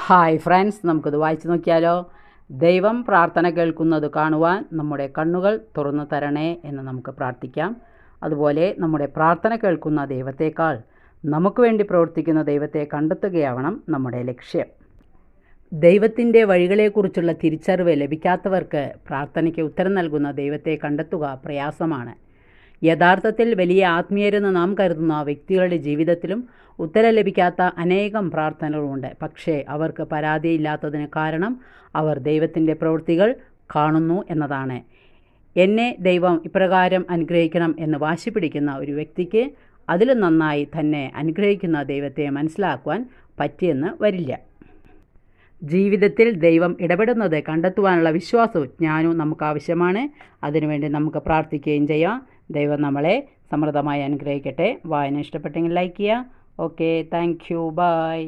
Hi friends, നമുക്കിത് വായിച്ചു നോക്കിയാലോ. ദൈവം പ്രാർത്ഥന കേൾക്കുന്നത് കാണുവാൻ നമ്മുടെ കണ്ണുകൾ തുറന്നു തരണേ എന്ന് നമുക്ക് പ്രാർത്ഥിക്കാം. അതുപോലെ നമ്മുടെ പ്രാർത്ഥന കേൾക്കുന്ന ദൈവത്തേക്കാൾ നമുക്ക് വേണ്ടി പ്രവർത്തിക്കുന്ന ദൈവത്തെ കണ്ടെത്തുകയാവണം നമ്മുടെ ലക്ഷ്യം. ദൈവത്തിൻ്റെ വഴികളെക്കുറിച്ചുള്ള തിരിച്ചറിവ് ലഭിക്കാത്തവർക്ക് പ്രാർത്ഥനയ്ക്ക് ഉത്തരം നൽകുന്ന ദൈവത്തെ കണ്ടെത്തുക പ്രയാസമാണ്. യഥാർത്ഥത്തിൽ വലിയ ആത്മീയരെന്ന് നാം കരുതുന്ന വ്യക്തികളുടെ ജീവിതത്തിലും ഉത്തരം ലഭിക്കാത്ത അനേകം പ്രാർത്ഥനകളുണ്ട്. പക്ഷേ അവർക്ക് പരാതിയില്ലാത്തതിന് കാരണം അവർ ദൈവത്തിൻ്റെ പ്രവൃത്തികൾ കാണുന്നു എന്നതാണ്. എന്നെ ദൈവം ഇപ്രകാരം അനുഗ്രഹിക്കണം എന്ന് വാശി പിടിക്കുന്ന ഒരു വ്യക്തിക്ക് അതിലും നന്നായി തന്നെ അനുഗ്രഹിക്കുന്ന ദൈവത്തെ മനസ്സിലാക്കുവാൻ പറ്റിയെന്ന് വരില്ല. ജീവിതത്തിൽ ദൈവം ഇടപെടുന്നത് കണ്ടെത്തുവാനുള്ള വിശ്വാസവും ജ്ഞാനവും നമുക്ക് ആവശ്യമാണ്. അതിനുവേണ്ടി നമുക്ക് പ്രാർത്ഥിക്കുകയും ചെയ്യാം. ദൈവം നമ്മളെ സമൃദ്ധമായി അനുഗ്രഹിക്കട്ടെ. വായന ഇഷ്ടപ്പെട്ടെങ്കിൽ ലൈക്ക് ചെയ്യുക. Okay, thank you, by.